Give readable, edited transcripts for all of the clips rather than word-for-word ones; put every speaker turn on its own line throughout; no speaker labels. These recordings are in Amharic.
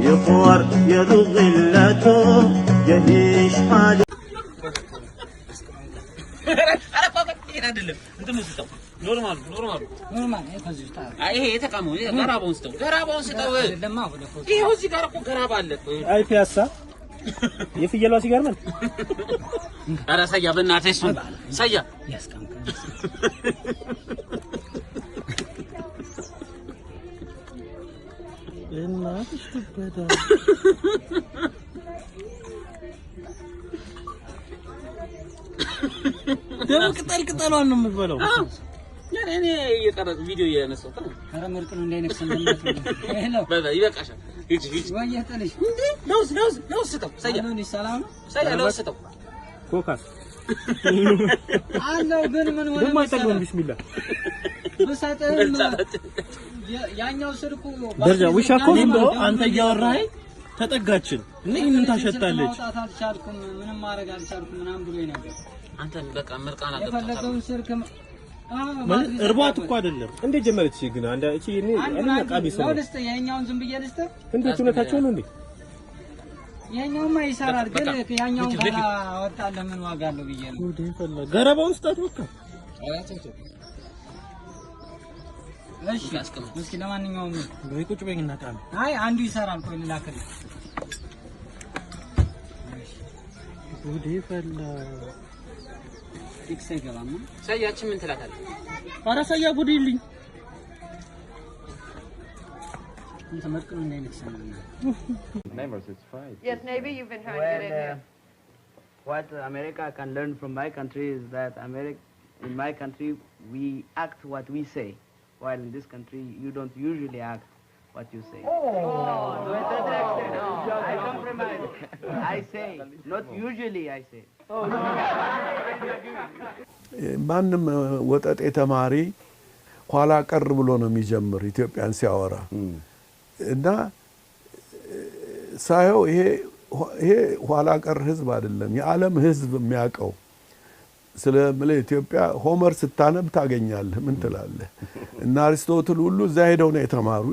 يطور يذوق غلته يهيش حالي አይደለም እንትን ነው ኖርማል ይሄ የተቀመው ገራባውን ስጠው ይሄው እዚህ ጋር እኮ ገራባ አለ
አይ ፒያሳ የፍየሏ ሲጋርመን
ኧረ ሰያ በእናትህ እሱን ሰያ
ያስቀምጥ እናትሽ ትበዳ ደም ቅጠሏን ነው የምትበላው
እኔ እየቀረጽ ቪዲዮ እያነሳሁ
ኧረ ምርጥ ነው እንዳይነክስ እንደምትለው
በዛ ይበቃሻል ሂጂ
ወየተልሽ
እንዴ ነው ስጠው ሰያ
ነው ሰላም
ሰያ ነው ስጠው
ኮካስ አለው ግን ምን ሆነ ደሞ አይጠግብም ቢስሚላህ በሳጠም ያኛው ስልኩ
ደረጃ ውሻ እኮ አንተ እያወራህ ተጠጋችን ምን ታሸታለች
አልቻልኩም ምንም ማድረግ አልቻልኩም ምናምን ብሎኝ ነበር
አንተ በቃ ምርቃና
የፈለገውን ስልክ
እርቧት እኮ አይደለም እንዴ ጀመረች ግን አንተ እቺ እኔ ቃቢስ ነው
ልስጥ ያኛውን ዝም ብዬ ልስጥ
እንዴት እውነታቸው ነው እንዴ
ያኛውማ ይሰራል ግን ያኛውን ጋራ ወጣለ ምን ዋጋ አለው ብዬ ነው
ወዴ ፈላ ገረባውን ስጣት በቃ
እሺ እስኪ ለማንኛውም
ወይ ቁጭ በይና ታም
አይ አንዱ ይሰራል ቆይ ልላክልህ
ወዴ ፈላ
ፊክስ አይገባም
ሰያችን ምን ትላታለህ
ኧረ ሰያ ጉዲልኝ
Yes, maybe you've been trying to get in here.
What America can learn from my country is that in my country we act what we say, while in this country you don't usually act what you say.
To a certain extent.
I compromise. I say, not usually I say.
ማንም ወጣት ተማሪ ኋላ ቀር ብሎ ነው የሚጀምር ኢትዮጵያን ሲያወራ እና ሳይው ይሄ ኋላ ቀር ህዝብ አይደለም የዓለም ህዝብ የሚያቀው ስለ ኢትዮጵያ ሆመር ስታነብ ታገኛለህ ምን ትላለህ እና አሪስቶትል ሁሉ እዛ ሄደው ነው የተማሩ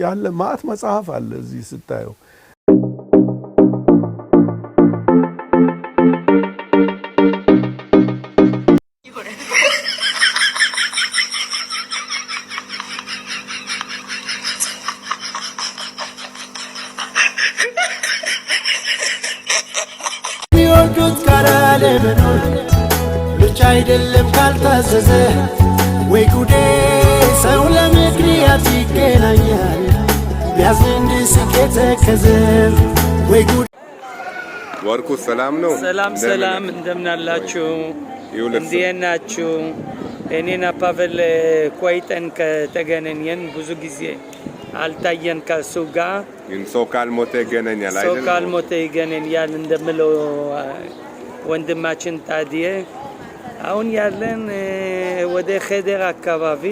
ያለ ማት መጽሐፍ አለ እዚህ ስታየው ብቻ አይደለም ካልታዘዘ ወይ ጉዴ ሰው ለምክንያት ይገናኛል ቢያዝን ሲከተከዘ ወይ ጉዴ
ወርቁ ሰላም ነው
ሰላም እንደምናላችሁ እንዴናችሁ እኔና ፓቨል ቆይተን ከተገናኘን ብዙ ጊዜ አልታየን ከሱ ጋር
ሶካል ሞተ ገነኛል አይደል
ሶካል ሞተ ገነኛል እንደምለው ወንድማችን ታዲየ አሁን ያለን ወደ ኸደር አካባቢ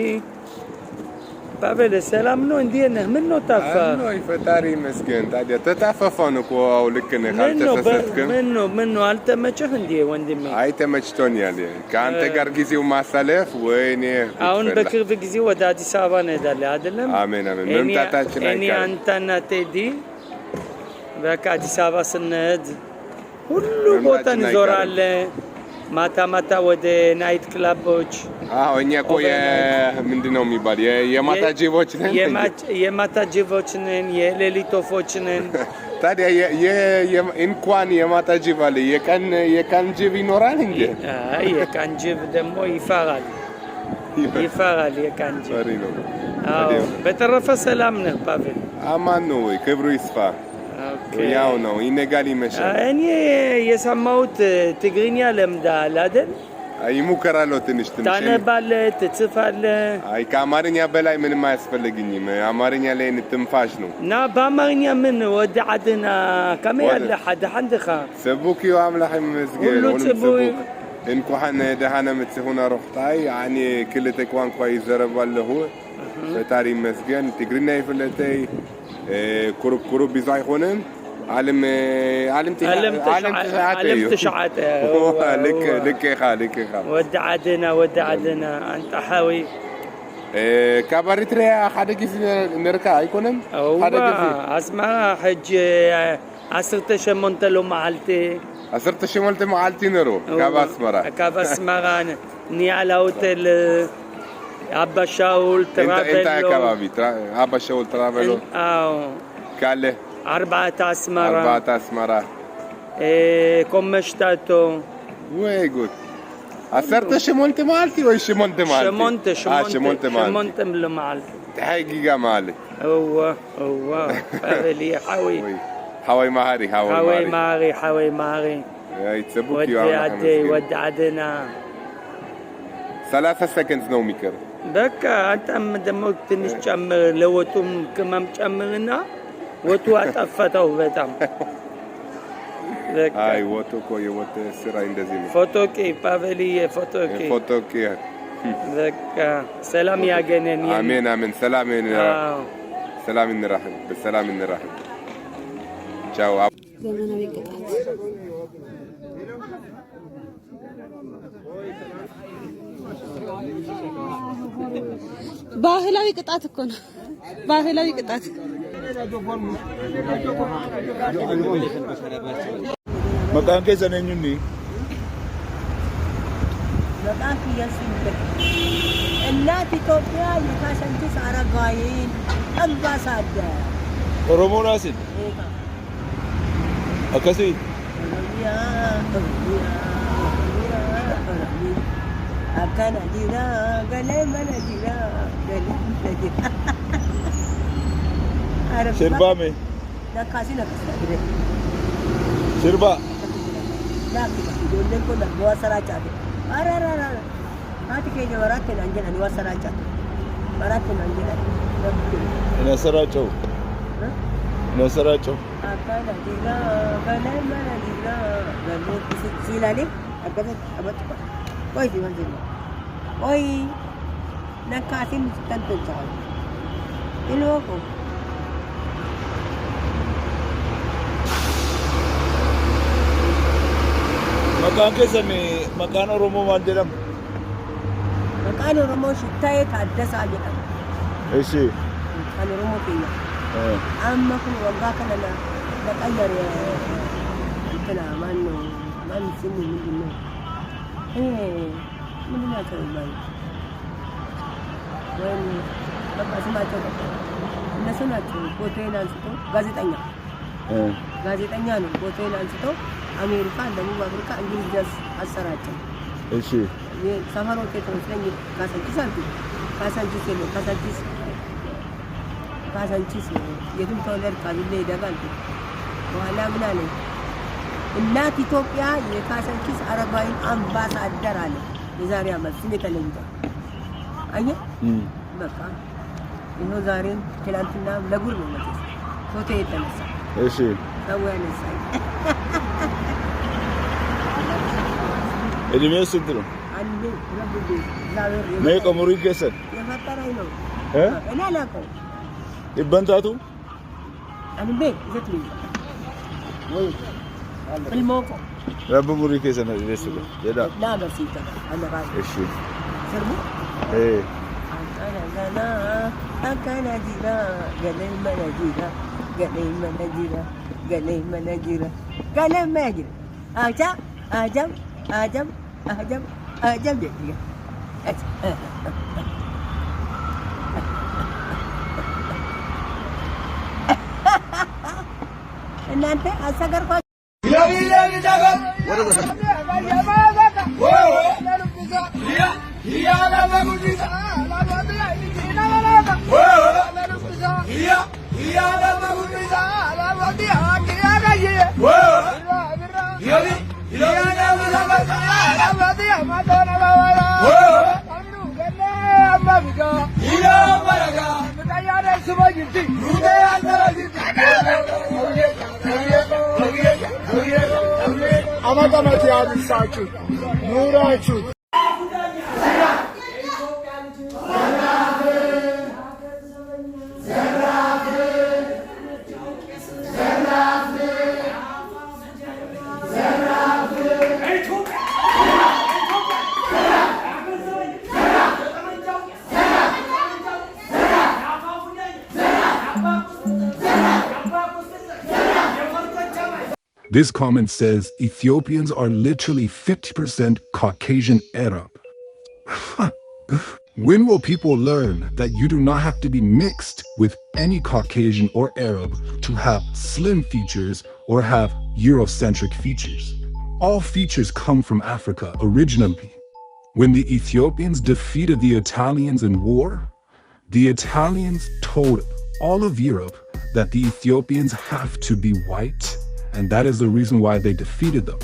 ፓቬል ሰላም ነው እንዴት ነህ? ምን ነው ጠፋ?
አይ ፈጣሪ ይመስገን። ታዲያ ተጣፈፈን እኮ ልክ ነህ። ካልተሰሰትክም
ምን ነው አልተመቸህ እንዴ ወንድሜ?
አይ ተመችቶኛል። ከአንተ ጋር ጊዜው ማሳለፍ ወይኔ
አሁን በቅርብ ጊዜ ወደ አዲስ አበባ እንሄዳለን አይደለም?
አሜን አሜን። መምጣታችን አይቀርም።
እኔ አንተና ቴዲ በቃ አዲስ አበባ ስንሄድ ሁሉ ቦታ እንዞራለን። ማታ ማታ ወደ ናይት ክለቦች
እኛ እኮ ምንድን ነው የሚባል የማታ ጅቦች ነን።
የማታ ጅቦች ነን፣ የሌሊት ወፎች ነን።
ታዲያ እንኳን የማታ ጅብ አለ የቀን ጅብ ይኖራል እንዴ?
የቀን ጅብ ደግሞ ይፈራል የቀን ጅብ። በተረፈ ሰላም ነህ ፓቬል?
አማን ነው ወይ? ክብሩ ይስፋ። ያው ነው ይነጋል ይመሻል።
እኔ የሰማሁት ትግርኛ ለምደሃል አይደል?
ይሞክራለሁ ትንሽ
ታነባለህ፣ ትጽፋለህ።
አይ ከአማርኛ በላይ ምንም አያስፈልግኝም። አማርኛ ላይ ትንፋሽ ነው
እና በአማርኛ ምን ወዳዕድና ከመይ አለ ሓደ ሓንድኻ
ሰቡክ ዩ አምላኽ ይመስገን። ሁሉም ሰቡክ እንኳን ደህና ምትሆነ ሮሕታይ ያኒ ክልተ ቋንቋ ይዘረባለሁ። ፈጣሪ ይመስገን። ትግርኛ ይፍለተይ ኩሩብ ብዙ አይሆንም። ዓለም تشعات لك ودعنا أنت حاوي كبرتري حدا كيف نركع يكونن حدا كيف اسمع حج 10 شمونت له معلتي 10 شمونت معلتي نرو كاباسمرا ني على اوتيل أبا شاول ترافلو انت كبابي أبا شاول ترافلو كاله 4 أسمرة كومشتاتو وي جود 10 شمونت مالتي ولا شمونت مالتي؟ شمونت مالتي حقيقة مالك هو فعلي حوي ماري ودعدنا 3 سكند نو ميكر በቃ አንተም ደግሞ ትንሽ ጨምር ለወጡም ቅመም ጨምርና ወጡ አጣፈጠው በጣም አይ ወጡ እኮ የወጥ ስራ እንደዚህ ነው። ፎቶቂ ፓቬሊ ፎቶቂ በቃ ሰላም ያገነን። አሜን አሜን። ሰላም እንራህ በሰላም እንራህ። ቻው።
ዘመናዊ ቅጣት ባህላዊ ቅጣት እኮ ነው። ባህላዊ ቅጣት
መቃን ከዘነኙኒ
በጣም ያስፈልግ እናት ኢትዮጵያ የካሰንቲስ አረጋዊን አምባሳደር
ኦሮሞ ናስን አከሲ
akana dira gale mana dira gale dira
shirba me
na kasi na kasi
shirba
na dole ko na wasara chabe ara hati ke jawarate na njena ni wasara chabe barate na njena
ina saracho
akana dira gale mana dira gale silale akana abat Oi, di mana? Oi, nak kasih tentu sahaja. Ini aku.
Makan kesana, makan Oromo mandiram.
Makan Oromo syutai ada sahaja kan.
Esi.
Makan Oromo punya. Amma pun warga kan ada ayar ya. Itu lah mana sini ni. ምንድን ናቸው ይባሉ ወይም በቃ ስማቸው እነሱ ናቸው። ፎቶዬን አንስቶ ጋዜጠኛ ነው። ፎቶዬን አንስቶ አሜሪካ፣ ደቡብ አፍሪካ፣ እንግሊዝ ድረስ አሰራጨው።
እሺ
ሰፈር ሆቴል ተወስደኝ ካሳንቺስ አልኩ። ካሳንቺስ የትም ተወለድክ አብሌ ይደጋል። በኋላ ምን አለኝ? እናት ኢትዮጵያ የካሳንቺስ አረጋዊን አምባሳደር አለ። የዛሬ ዓመት ስሜ ተለይቷል። አየህ በቃ ይኸው ዛሬም ትናንትና ለጉር ነው መቼስ ፎቶ የተነሳ።
እሺ
ሰው ያነሳኝ።
እድሜው ስንት ነው?
አንዴ ረብዴ ዛሬ
ነው ቆሙሪ ገሰን
የፈጠረኝ ነው። እኔ አላውቀውም።
ይበንታቱ
አንቤ ዘት ነው ወይ ፍልሞኮ
ረብቡሪ ከሰነ ደስኩ ደዳ
ናገሲታ አለባ
እሺ
ሰርሙ አካና ጂራ ገለይ መናጂራ ገለይ መናጂራ ገለይ መናጂራ ገለይ መናጂራ አጃም ጀግያ እናንተ አሰገርኳ
አማጣማት ያብሳችሁ ኑራችሁ
This comment says Ethiopians are literally 50% Caucasian Arab. When will people learn that you do not have to be mixed with any Caucasian or Arab to have slim features or have Eurocentric features? All features come from Africa originally. When the Ethiopians defeated the Italians in war, the Italians told all of Europe that the Ethiopians have to be white, and that is the reason why they defeated them.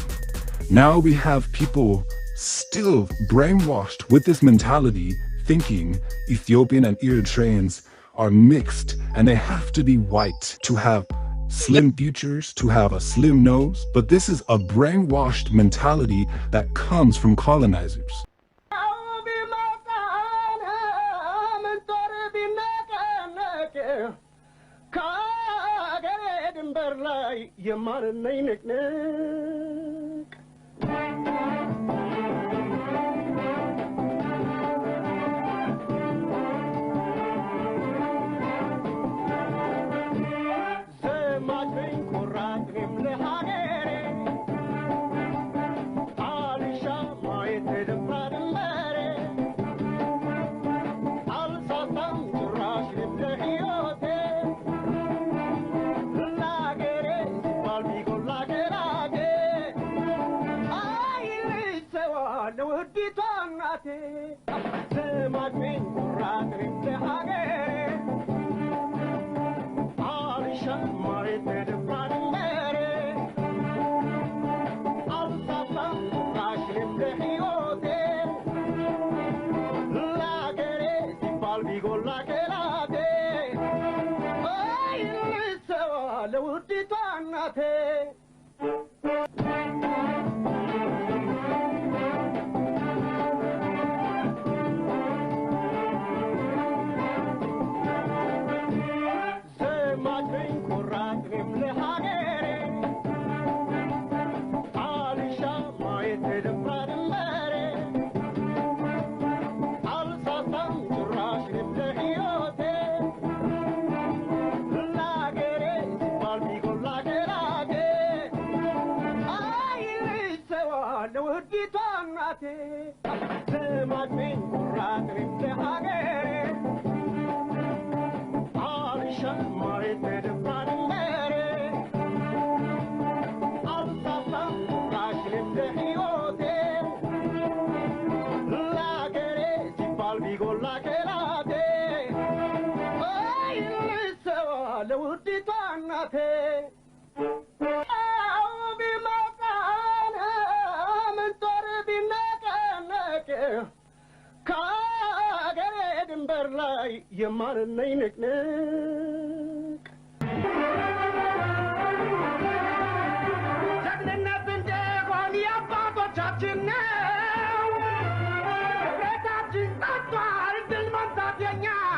Now we have people still brainwashed with this mentality, thinking Ethiopian and Eritreans are mixed and they have to be white to have slim features, to have a slim nose. But this is a brainwashed mentality that comes from colonizers.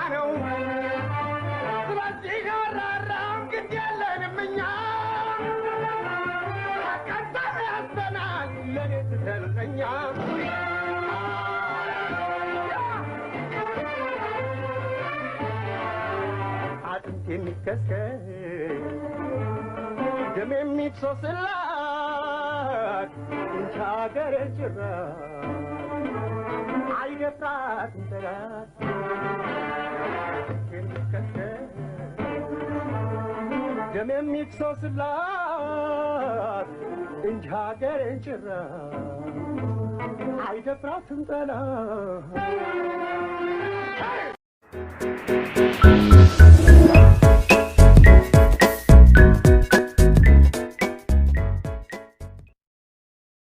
Don't
የሚከስከስ ደም የሚፍሰስላት እንጂ ሀገሬን ጭራሽ አይደፍራትም ጠላት የሚከስከስ ደም የሚፍሰስላት እንጂ ሀገሬን ጭራሽ አይደፍራትም ጠላት